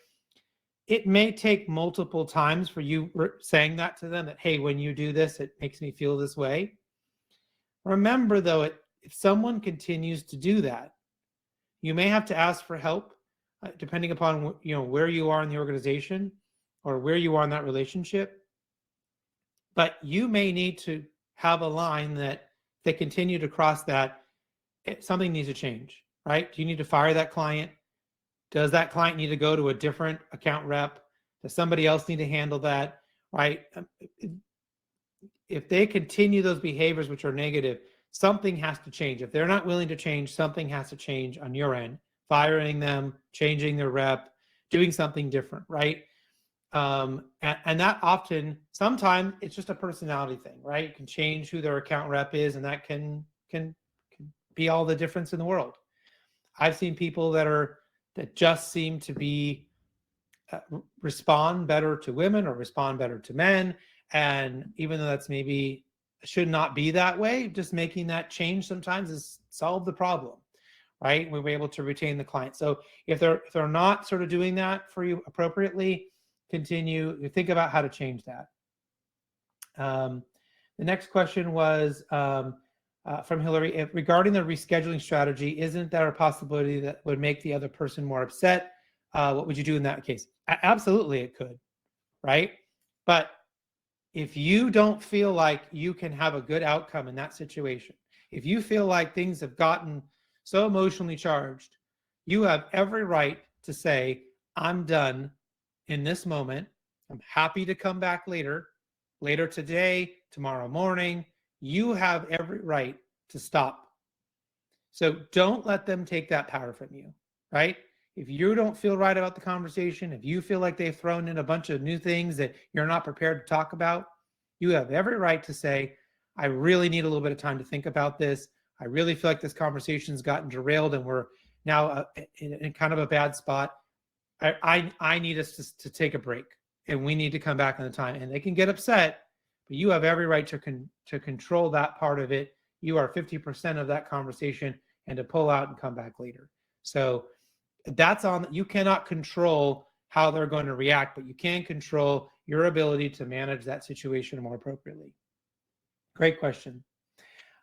It may take multiple times for you saying that to them, that, hey, when you do this, it makes me feel this way. Remember, though, if someone continues to do that, you may have to ask for help, depending upon where you are in the organization or where you are in that relationship. But you may need to have a line that if they continue to cross that, something needs to change, right? Do you need to fire that client? Does that client need to go to a different account rep? Does somebody else need to handle that, right? If they continue those behaviors which are negative, something has to change. If they're not willing to change, something has to change on your end. Firing them, changing their rep, doing something different, right? And that often, sometimes it's just a personality thing, right? You can change who their account rep is, and that can be all the difference in the world. I've seen people that just seem to be respond better to women or respond better to men, and even though that's maybe should not be that way, just making that change sometimes is solve the problem, right? We were able to retain the client. So if they're not sort of doing that for you appropriately, continue, think about how to change that. The next question was from Hillary, regarding the rescheduling strategy, isn't there a possibility that would make the other person more upset? What would you do in that case? Absolutely, it could, right? But if you don't feel like you can have a good outcome in that situation, if you feel like things have gotten so emotionally charged, you have every right to say, I'm done in this moment. I'm happy to come back later today, tomorrow morning. You have every right to stop. So don't let them take that power from you, right? If you don't feel right about the conversation, if you feel like they've thrown in a bunch of new things that you're not prepared to talk about, you have every right to say, I really need a little bit of time to think about this. I really feel like this conversation's gotten derailed and we're now in kind of a bad spot. I need us to take a break, and we need to come back on the time. And they can get upset, but you have every right to control that part of it. You are 50% of that conversation, and to pull out and come back later. So that's on. You cannot control how they're going to react, but you can control your ability to manage that situation more appropriately. Great question.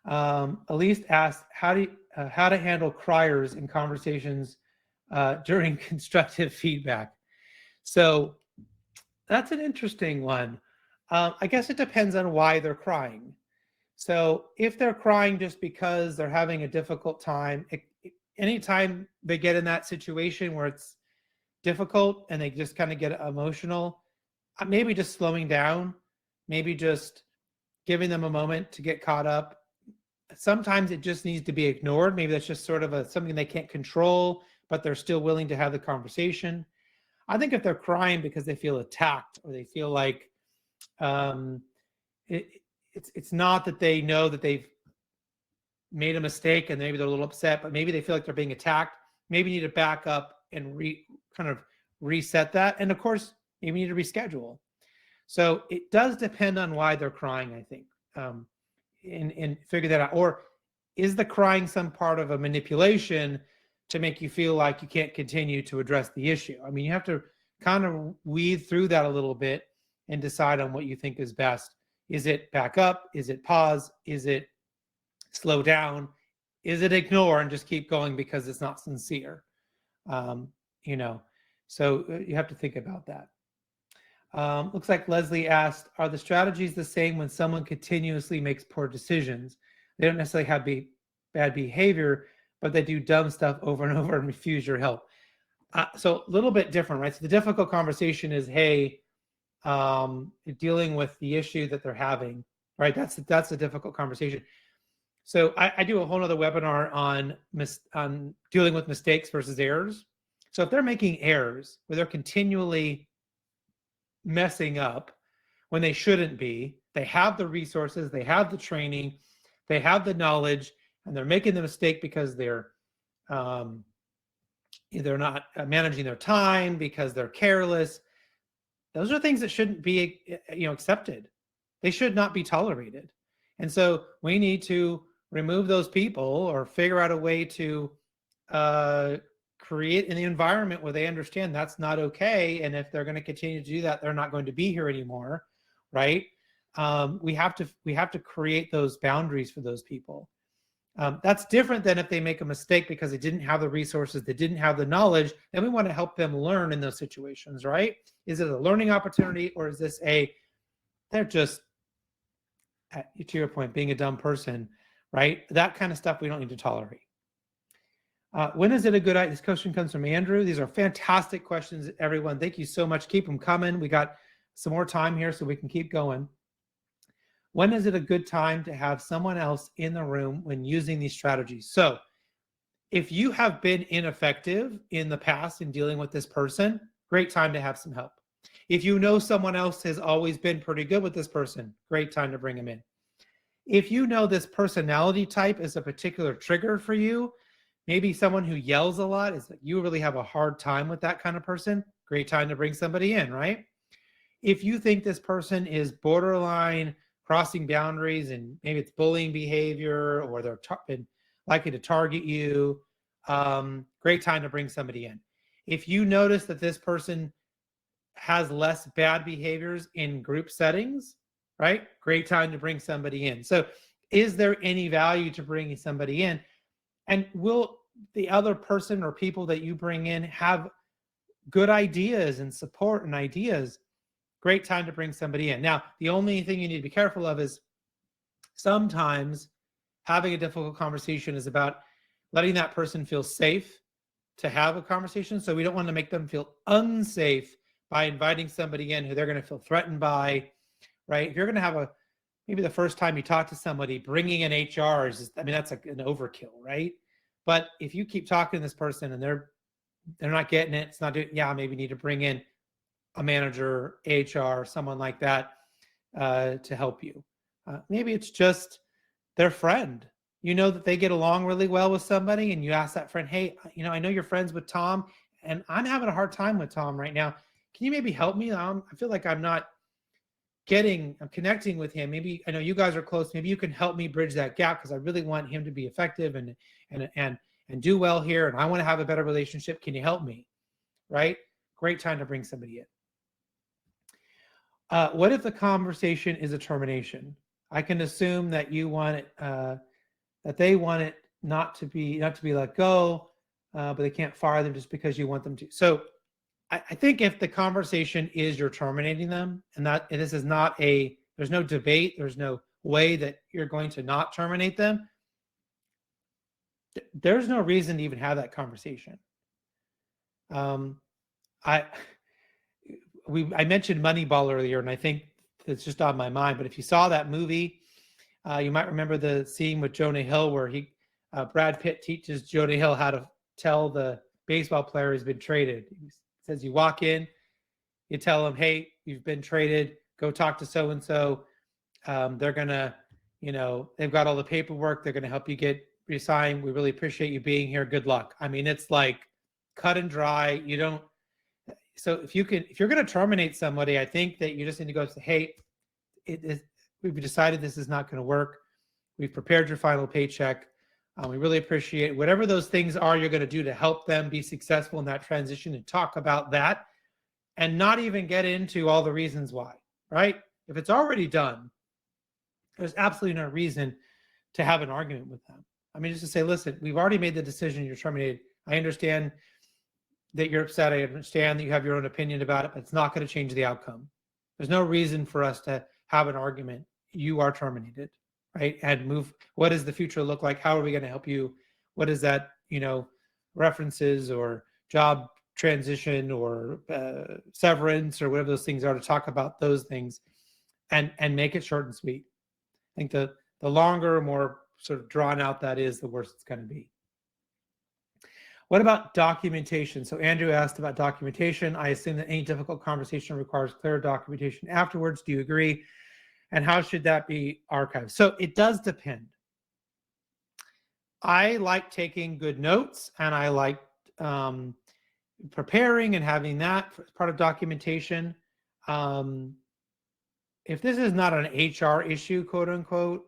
Elise asked, how to handle criers in conversations during constructive feedback. So that's an interesting one. I guess it depends on why they're crying. So if they're crying just because they're having a difficult time, anytime they get in that situation where it's difficult and they just kind of get emotional, maybe just slowing down, maybe just giving them a moment to get caught up. Sometimes it just needs to be ignored. Maybe that's just sort of something they can't control, but they're still willing to have the conversation. I think if they're crying because they feel attacked or they feel like it's not that they know that they've made a mistake and maybe they're a little upset, but maybe they feel like they're being attacked. Maybe you need to back up and kind of reset that. And of course, maybe you need to reschedule. So it does depend on why they're crying, I think, and figure that out. Or is the crying some part of a manipulation to make you feel like you can't continue to address the issue? I mean, you have to kind of weed through that a little bit and decide on what you think is best. Is it back up? Is it pause? Is it slow down? Is it ignore and just keep going because it's not sincere? So you have to think about that. Looks like Leslie asked, are the strategies the same when someone continuously makes poor decisions? They don't necessarily have bad behavior, but they do dumb stuff over and over and refuse your help. So a little bit different, right? So the difficult conversation is, hey, dealing with the issue that they're having, right? That's a difficult conversation. So I do a whole nother webinar on dealing with mistakes versus errors. So if they're making errors where they're continually messing up when they shouldn't be, they have the resources, they have the training, they have the knowledge, and they're making the mistake because they're not managing their time, because they're careless. Those are things that shouldn't be, accepted. They should not be tolerated. And so we need to remove those people or figure out a way to create an environment where they understand that's not okay. And if they're going to continue to do that, they're not going to be here anymore, right? We have to create those boundaries for those people. That's different than if they make a mistake because they didn't have the resources, they didn't have the knowledge. Then we want to help them learn in those situations, right? Is it a learning opportunity, or is this they're just, to your point, being a dumb person, right? That kind of stuff we don't need to tolerate. When is it a good idea? This question comes from Andrew. These are fantastic questions, everyone. Thank you so much. Keep them coming. We got some more time here so we can keep going. When is it a good time to have someone else in the room when using these strategies? So if you have been ineffective in the past in dealing with this person, great time to have some help. If you know someone else has always been pretty good with this person, great time to bring them in. If you know this personality type is a particular trigger for you, maybe someone who yells a lot, is that you really have a hard time with that kind of person, great time to bring somebody in, right? If you think this person is borderline crossing boundaries and maybe it's bullying behavior, or they're likely to target you, great time to bring somebody in. If you notice that this person has less bad behaviors in group settings, right? Great time to bring somebody in. So is there any value to bringing somebody in? And will the other person or people that you bring in have good ideas and support and ideas? Great time to bring somebody in. Now, the only thing you need to be careful of is sometimes having a difficult conversation is about letting that person feel safe to have a conversation. So we don't want to make them feel unsafe by inviting somebody in who they're going to feel threatened by, right? If you're going to have maybe the first time you talk to somebody, bringing in HR that's an overkill, right? But if you keep talking to this person and they're not getting it, it's not doing, maybe need to bring in a manager, HR, someone like that to help you. Maybe it's just their friend. You know that they get along really well with somebody, and you ask that friend, hey, I know you're friends with Tom, and I'm having a hard time with Tom right now. Can you maybe help me? I feel like I'm connecting with him. Maybe I know you guys are close. Maybe you can help me bridge that gap, because I really want him to be effective and do well here, and I want to have a better relationship. Can you help me? Right? Great time to bring somebody in. What if the conversation is a termination? I can assume that you want it, that they want it not to be let go, but they can't fire them just because you want them to. So I think if the conversation is you're terminating them, and this is not there's no debate, there's no way that you're going to not terminate them, there's no reason to even have that conversation. I mentioned Moneyball earlier, and I think it's just on my mind, but if you saw that movie, you might remember the scene with Jonah Hill where Brad Pitt teaches Jonah Hill how to tell the baseball player who's been traded. He says, you walk in, you tell them, hey, you've been traded, go talk to so-and-so. They're going to, they've got all the paperwork. They're going to help you get re-signed. We really appreciate you being here. Good luck. I mean, it's like cut and dry. So if you're going to terminate somebody, I think that you just need to go say, hey, we've decided this is not going to work. We've prepared your final paycheck. We really appreciate whatever those things are you're going to do to help them be successful in that transition, and talk about that, and not even get into all the reasons why, right? If it's already done, there's absolutely no reason to have an argument with them. I mean, just to say, listen, we've already made the decision, you're terminated. I understand that you're upset. I understand that you have your own opinion about it, but it's not going to change the outcome. There's no reason for us to have an argument. You are terminated, right? And move. What does the future look like? How are we going to help you? What is that, references or job transition or severance or whatever those things are, to talk about those things and make it short and sweet. I think the longer, more sort of drawn out that is, the worse it's going to be. What about documentation? So Andrew asked about documentation. I assume that any difficult conversation requires clear documentation afterwards. Do you agree? And how should that be archived? So it does depend. I like taking good notes, and I like preparing and having that as part of documentation. If this is not an HR issue, quote unquote,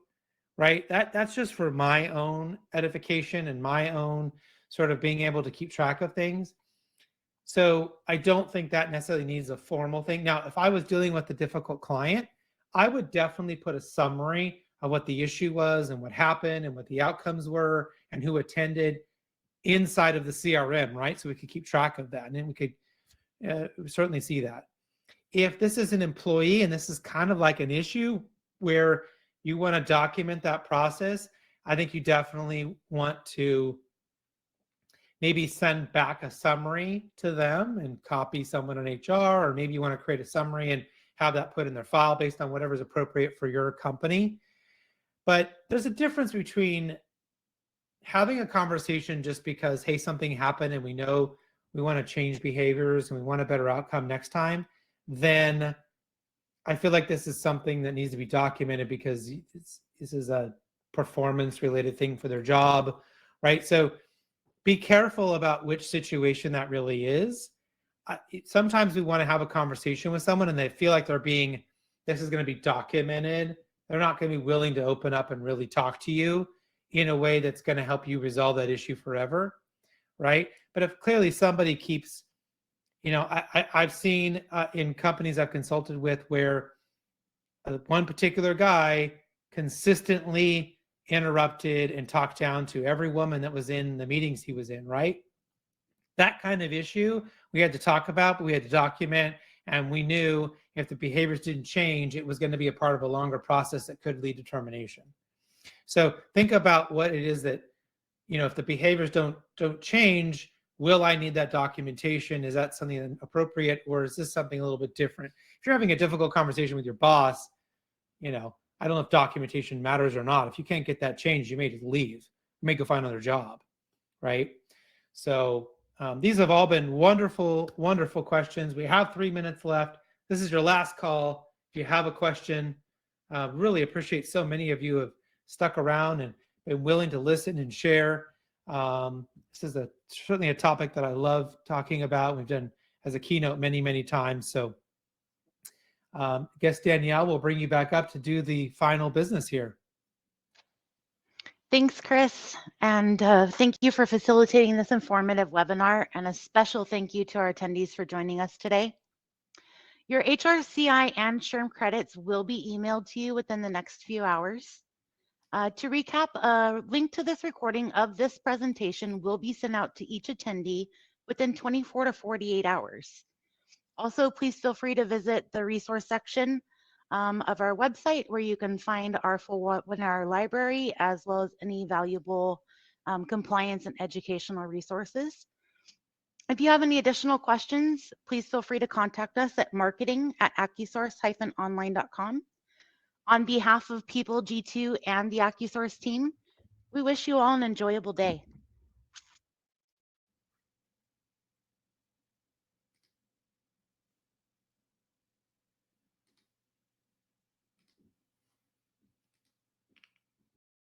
right? That's just for my own edification and my own sort of being able to keep track of things. So I don't think that necessarily needs a formal thing. Now, if I was dealing with a difficult client, I would definitely put a summary of what the issue was and what happened and what the outcomes were and who attended inside of the CRM, right? So we could keep track of that, and then we could certainly see that. If this is an employee and this is kind of like an issue where you want to document that process, I think you definitely want to maybe send back a summary to them and copy someone in HR, or maybe you want to create a summary and have that put in their file based on whatever is appropriate for your company. But there's a difference between having a conversation just because, hey, something happened and we know we want to change behaviors and we want a better outcome next time, then I feel like this is something that needs to be documented because this is a performance related thing for their job, right? So be careful about which situation that really is. Sometimes we want to have a conversation with someone and they feel like this is going to be documented. They're not going to be willing to open up and really talk to you in a way that's going to help you resolve that issue forever, right? But if clearly somebody keeps, I've seen in companies I've consulted with where one particular guy consistently interrupted and talked down to every woman that was in the meetings he was in, right? That kind of issue we had to talk about, but we had to document, and we knew if the behaviors didn't change, it was going to be a part of a longer process that could lead to termination. So think about what it is that, if the behaviors don't change, will I need that documentation? Is that something appropriate, or is this something a little bit different? If you're having a difficult conversation with your boss, I don't know if documentation matters or not. If you can't get that changed, you may just leave. You may go find another job, right? So these have all been wonderful, wonderful questions. We have 3 minutes left. This is your last call. If you have a question, really appreciate so many of you have stuck around and been willing to listen and share. This is certainly a topic that I love talking about. We've done as a keynote many, many times. So I guess Danielle will bring you back up to do the final business here. Thanks, Chris. And thank you for facilitating this informative webinar. And a special thank you to our attendees for joining us today. Your HRCI and SHRM credits will be emailed to you within the next few hours. To recap, a link to this recording of this presentation will be sent out to each attendee within 24 to 48 hours. Also, please feel free to visit the resource section of our website, where you can find our full webinar library, as well as any valuable compliance and educational resources. If you have any additional questions, please feel free to contact us at marketing@accusource-online.com. On behalf of People G2 and the AccuSource team, we wish you all an enjoyable day.